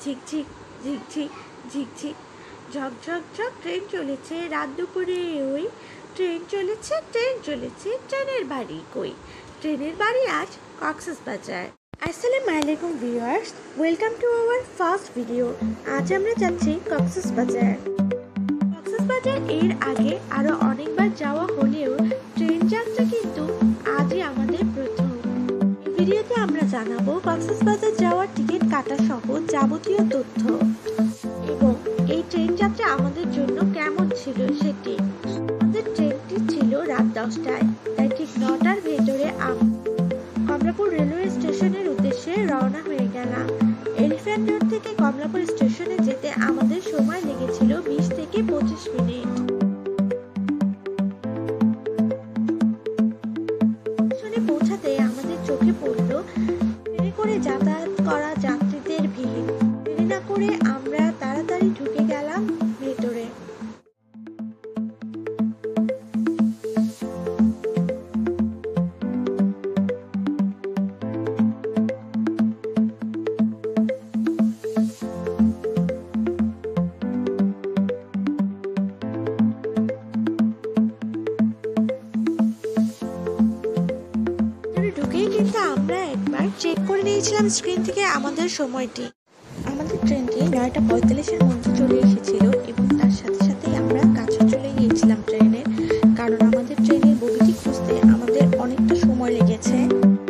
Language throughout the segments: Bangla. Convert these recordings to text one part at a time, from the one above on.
ঝিকঝিক ঝিকঝিক ঝিকঝিক ঝকঝক ঝক ট্রেন চলেছে রাত দুপুরে ওই ট্রেন চলেছে ট্রেনের বাড়ি কই ট্রেনের বাড়ি আজ কক্সবাজার। আসসালামু আলাইকুম viewers, welcome to our first video. আজ আমরা যাচ্ছি কক্সবাজার। এর আগে আরো অনেকবার যাওয়া হলেও ট্রেন যাত্রা কিন্তু আজই আমাদের প্রথম। এই ভিডিওতে আমরা জানাবো কক্সবাজার যাওয়ার টিকিট কাটা সহ যাবতীয় তথ্য এবং এই ট্রেন যাত্রা আমাদের জন্য কেমন ছিল সেটি। আমাদের ট্রেনটি ছিল রাত 10টায়, তাই ঠিক 9টার ভেতরে কমলাপুর রেলওয়ে স্টেশনের উদ্দেশ্যে রওনা হয়ে গেলাম। এলিফ্যান্ট রোড থেকে কমলাপুর স্টেশনে যেতে আমাদের সময় লেগেছিল 20 থেকে 25 মিনিট। স্টেশনে পৌঁছাতে আমাদের চোখে পড়ল ট্রেনে করে যাতায়াত করা যাত্রীদের ভিড়। দেরি না করে আমরা তাড়াতাড়ি ঢুকে গেলাম ভেতরে। ঢুকেই কিন্তু আমরা একবার চেক করে নিয়েছিলাম স্ক্রিন থেকে আমাদের সময়টি। আমাদের ট্রেনটি 9:45-এর মধ্যে চলে এসেছিল এবং তার সাথে সাথেই আমরা কাছে চলে গিয়েছিলাম ট্রেনের, কারণ আমাদের ট্রেনের বগিটি খুঁজতে আমাদের অনেকটা সময় লেগেছে।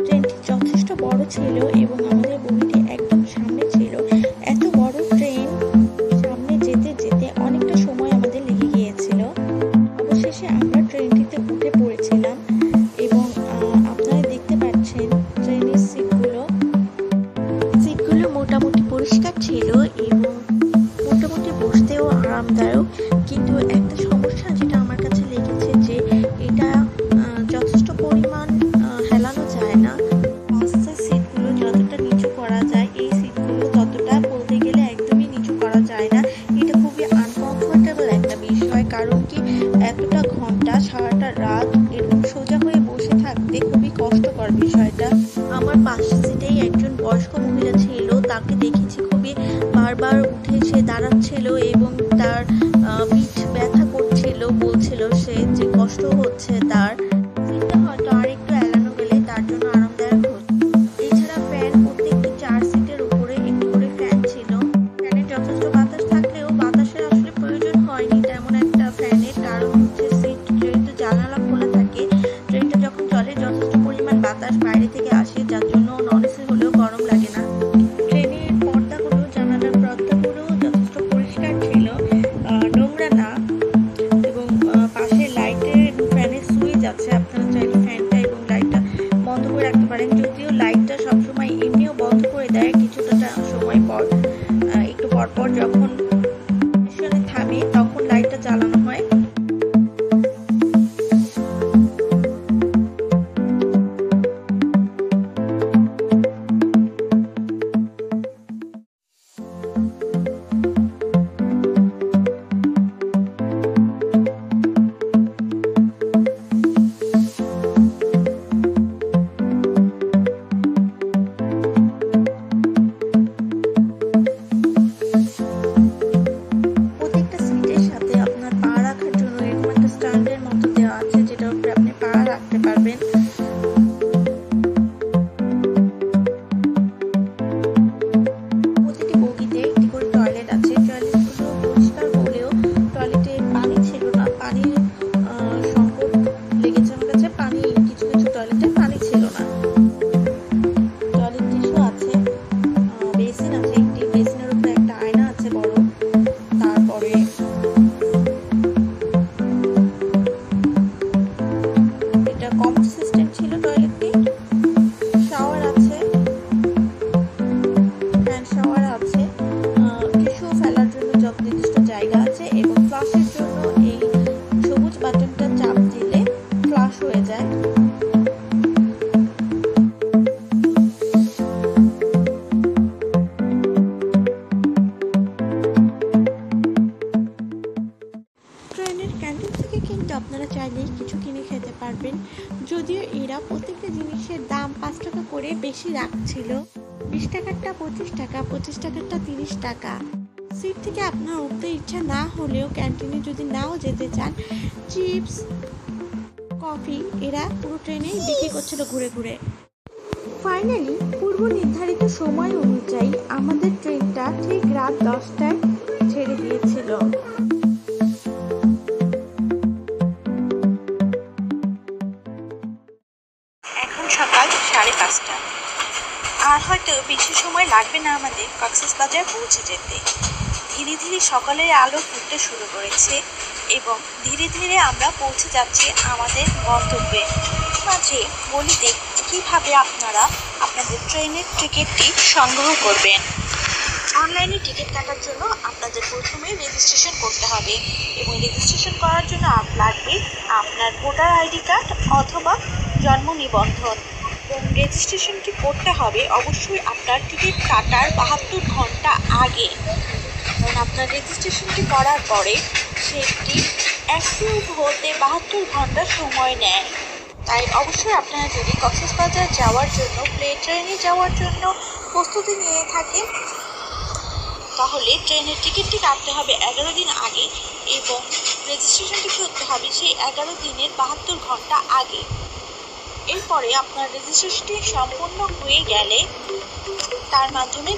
ট্রেনটি যথেষ্ট বড় ছিল এবং আমাদের বগিটি একদম সামনে ছিল। এত বড় ট্রেন সামনে যেতে যেতে অনেকটা সময় আমাদের লেগে গিয়েছিল। অবশেষে আমরা ট্রেনটিতে উঠে পড়েছিলাম এবং আপনারা দেখতে পাচ্ছেন ট্রেনের সিটগুলো মোটামুটি পরিষ্কার ছিল এবং মোটামুটি বসতেও আরামদায়ক। কিন্তু একটা সমস্যা যেটা আমার কাছে লেগেছে যে এটা যথেষ্ট পরিমাণ হেলানো যায় না। বাসের সিটগুলো যতটা নিচু করা যায় এই সিটগুলো ততটা বলতে গেলে একদমই নিচু করা যায় না। এটা খুবই আনকমফোর্টেবল একটা বিষয়, কারণ কি এতটা ঘন্টা সারাটা রাত এরকম সোজা হয়ে বসে থাকতে খুবই কষ্টকর বিষয়টা। আমার পাশের সিটেই একজন বয়স্ক মহিলা ছিল, তাকে দেখেছি খুবই বারবার উঠে সে দাঁড়াচ্ছিল এবং তার পিঠ ব্যথা করছিল, বলছিল সে যে কষ্ট হচ্ছে তার। সিটটা হয়তো আর একটু এলানো গেলে তার জন্য আরামদায়ক হতো। এছাড়া ফ্যান প্রত্যেকটি 4 সিটের উপরে একটি করে ফ্যান ছিল। ফ্যানের যথেষ্ট বাতাস থাকলেও বাতাসের আসলে প্রয়োজন হয়নি তেমন একটা ফ্যানের, কারণ হচ্ছে সিট যেহেতু জানালা খোলা থাকে, ট্রেনটা যখন চলে যথেষ্ট পরিমাণ বাতাস বাইরে থেকে আসে, যার জন্য নন এসি হলেও গরম লাগে না। ট্রেনের পর্দাগুলো জানালার পর্দাগুলো যথেষ্ট পরিষ্কার ছিল, নোংরা না। এবং পাশে লাইটের এবং ফ্যানের সুইচ আছে, আপনারা চাইলে ফ্যানটা এবং লাইটটা বন্ধ করে রাখতে পারেন। যদিও লাইটটা সবসময় এমনিও বন্ধ করে দেয় কিছুটা সময় পর, একটু পরপর যখন স্টেশনে থামে তখন লাইটটা জ্বালানো হয়। প্রত্যেকটা সিটের সাথে আপনার পা রাখার জন্য এরকম একটা স্ট্যান্ডের মতো দেওয়া আছে, যেটার উপরে আপনি পা রাখতে পারবেন। প্রতিটি বগিতে একটি করে টয়লেট আছে। টয়লেটগুলো পরিষ্কার হলেও টয়লেটে পানি ছিল না, পানির সংকট লেগেছে আমার কাছে। কিছু কিছু টয়লেটে পানি ছিল না। টয়লেট টিস্যু আছে, বেসিন আছে, একটি বেসিনের উপরে একটা আয়না আছে বড়। তারপরে এটা কমোড সিস্টেম ছিল টয়লেটটি। শাওয়ার আছে, হ্যান্ড শাওয়ার আছে, টিস্যু ফেলার জন্য নির্দিষ্ট জায়গা আছে এবং ফ্লাশের জন্য এই সবুজ বাটনটা চাপ দিলে ফ্লাশ হয়ে যায়। ট্রেনের ক্যান্টিন থেকে কিন্তু আপনারা চাইলেই কিছু কিনে খেতে পারবেন, যদিও এরা প্রত্যেকটা জিনিসের দাম 5 টাকা করে বেশি রাখছিল। 20 টাকারটা 25 টাকা, 25 টাকারটা 30 টাকা। সিট থেকে আপনার উঠতে ইচ্ছা না হলেও ক্যান্টিনে যদি নাও যেতে চান, চিপস, কফি এরা পুরো ট্রেনেই বিক্রি করছিল ঘুরে ঘুরে। ফাইনালি পূর্ব নির্ধারিত সময় অনুযায়ী আমাদের ট্রেনটা ঠিক রাত 10টায় ছেড়ে দিয়েছিল। এখন সকাল 5:30। আর হয়তো বেশি সময় লাগবে না আমাদের কক্সবাজার পৌঁছে যেতে। ধীরে ধীরে সকালের আলো ফুটতে শুরু করেছে এবং ধীরে ধীরে আমরা পৌঁছে যাচ্ছি আমাদের গন্তব্যে। মাঝে বলি কীভাবে আপনারা আপনাদের ট্রেনের টিকিটটি সংগ্রহ করবেন। অনলাইনে টিকিট কাটার জন্য আপনাদের প্রথমে রেজিস্ট্রেশন করতে হবে এবং রেজিস্ট্রেশন করার জন্য লাগবে আপনার ভোটার আইডি কার্ড অথবা জন্ম নিবন্ধন। এবং রেজিস্ট্রেশনটি করতে হবে অবশ্যই আপনার টিকিট কাটার 72 ঘন্টা আগে। কারণ আপনার রেজিস্ট্রেশনটি করার পরে সেটি অ্যাক্টিভ হতে 72 ঘন্টা সময় নেয়। তাই অবশ্যই আপনারা যদি কক্সবাজার যাওয়ার জন্য ট্রেনে যাওয়ার জন্য প্রস্তুতি নিয়ে থাকেন, তাহলে ট্রেনের টিকিটটি কাটতে হবে 11 দিন আগে এবং রেজিস্ট্রেশনটি করতে হবে সেই 11 দিনের 72 ঘন্টা আগে। এরপরে আপনার রেজিস্ট্রেশনটি সম্পূর্ণ হয়ে গেলে তার মাধ্যমে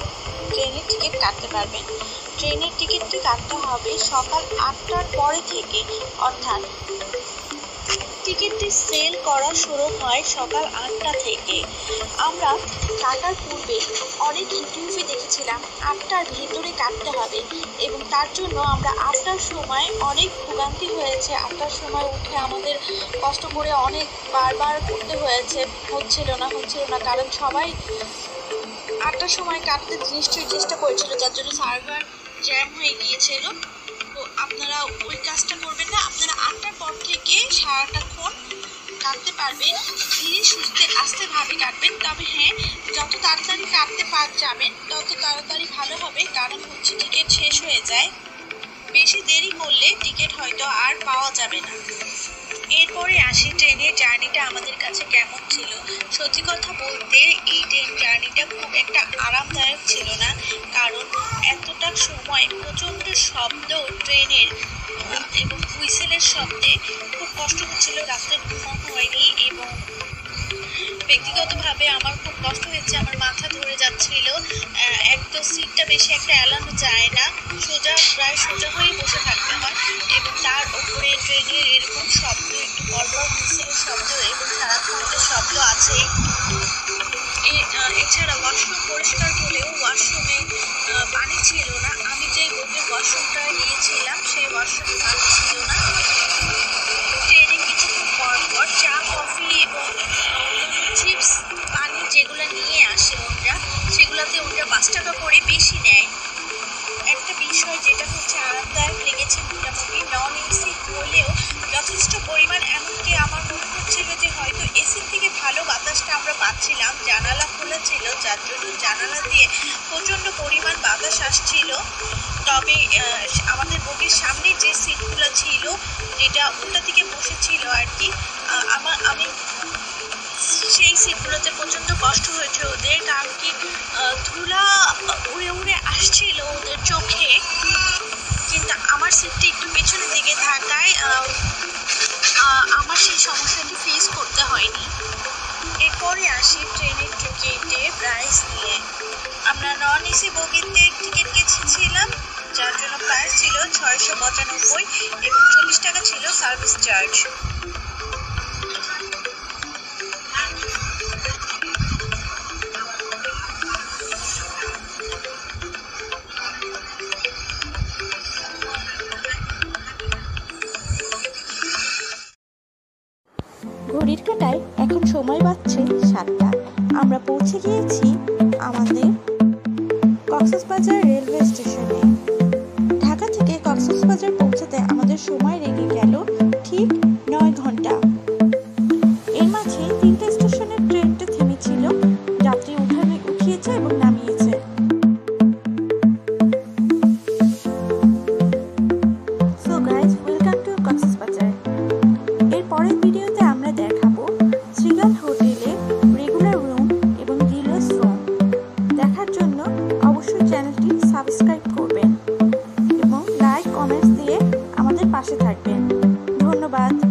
ট্রেনের টিকিট কাটতে পারবেন। ট্রেনের টিকিটটি কাটতে হবে সকাল 8টার পরে থেকে, অর্থাৎ টিকিটটি সেল করা শুরু হয় সকাল 8টা থেকে। আমরা কাটার পূর্বে অনেক ইউটিউবে দেখেছিলাম 8টার ভেতরে কাটতে হবে এবং তার জন্য আমরা 8টার সময় অনেক ভোগান্তি হয়েছে। 8টার সময় উঠে আমাদের কষ্ট করে অনেক বারবার করতে হচ্ছিল না, কারণ সবাই 8টার সময় কাটতে নিশ্চয়ই চেষ্টা করেছিল, যার জন্য সার্ভার জ্যাম হয়ে গিয়েছিল। তো আপনারা ওই কাজটা করবেন না, আপনারা 8টার পর থেকে সারাটাক্ষণ কাটতে পারবেন। ধীরে সুস্থে আস্তেভাবে কাটবেন, তবে হ্যাঁ, যত তাড়াতাড়ি কাটতে যাবেন তত তাড়াতাড়ি ভালো হবে, কারণ টিকিট শেষ হয়ে যায়। বেশি দেরি করলে টিকিট হয়তো আর পাওয়া যাবে না। এরপরে আসি ট্রেনের জার্নিটা আমাদের কাছে কেমন ছিল। সত্যি কথা বলতে এই ট্রেন জার্নিটা খুব একটা আরামদায়ক ছিল না, কারণ এতটা সময় প্রচণ্ড শব্দ ট্রেনের এবং হুইসেলের শব্দে খুব কষ্ট হচ্ছিল। রাত্রে ঘুমানো হয়নি এবং ব্যক্তিগতভাবে আমার খুব কষ্ট হয়েছে, আমার মাথা ধরে যাচ্ছিল। একদম সিটটা বেশি একটা এলানো যায় না, প্রায় সোজা হয়ে বসে থাকতে হয় এবং তার উপরে ট্রেনের এরকম শব্দ, একটু পরপর হুইসেলের শব্দ এবং সারাক্ষণের শব্দ আছে। এছাড়া ওয়াশরুম পরিষ্কার হলেও ওয়াশরুমে পানি ছিল না। আমি যে ওয়াশরুমটা গিয়েছিলাম সেই ওয়াশরুমে পানি ছিল না। ট্রেনে কিছুক্ষণ পর চা, কফি এবং চিপস, পানি যেগুলো নিয়ে আসে সেগুলোতে 5 টাকা করে বেশি নেয়। একটা বিষয় যেটা হচ্ছে আরামদায়ক লেগেছে, মোটামুটি নন এসি হলেও যথেষ্ট পরিমাণ, এমনকি আমার মনে হচ্ছিল যে হয়তো এসির থেকে ভালো বাতাসটা আমরা পাচ্ছিলাম। জানালা খোলা ছিল, যার জন্য জানালা দিয়ে প্রচণ্ড পরিমাণ বাতাস আসছিল। তবে আমাদের বগির সামনে যে সিটগুলো ছিল, যেটা ওটা থেকে বসেছিল আর কি, আমি সেই সিটগুলোতে প্রচণ্ড কষ্ট হয়েছে ওদের, কারণ কি ধুলা উড়ে উড়ে আসছিল ওদের চোখে। কিন্তু আমার সিটটি একটু পেছনের দিকে থাকায় আমার সেই সমস্যাটি ফেস করতে হয়নি। এরপরে আসি ট্রেনের টিকিটের প্রাইস নিয়ে। আমরা নন এসি বগিতে টিকিট কেটেছিলাম, যার জন্য প্রাইস ছিল 695 এবং 40 টাকা ছিল সার্ভিস চার্জ। ঘড়ির কাঁটায় এখন সময় বাজছে 7টা। আমরা পৌঁছে গিয়েছি আমাদের কক্সবাজার রেলওয়ে স্টেশনে। ঢাকা থেকে কক্সবাজার পৌঁছাতে আমাদের সময় লেগে গেল ঠিক 9 ঘন্টা। এর মাঝে 3টে স্টেশনে ট্রেনটা থেমেছিল, যাত্রী উঠিয়েছে এবং নামিয়েছে। So guys, welcome to Cox's Bazar. এর পরের ভিডিওতে আমরা দেখাবো শ্রীগাল হোটেলে রেগুলার রুম এবং ডিলাক্স রুম। দেখা থাকবেন। ধন্যবাদ।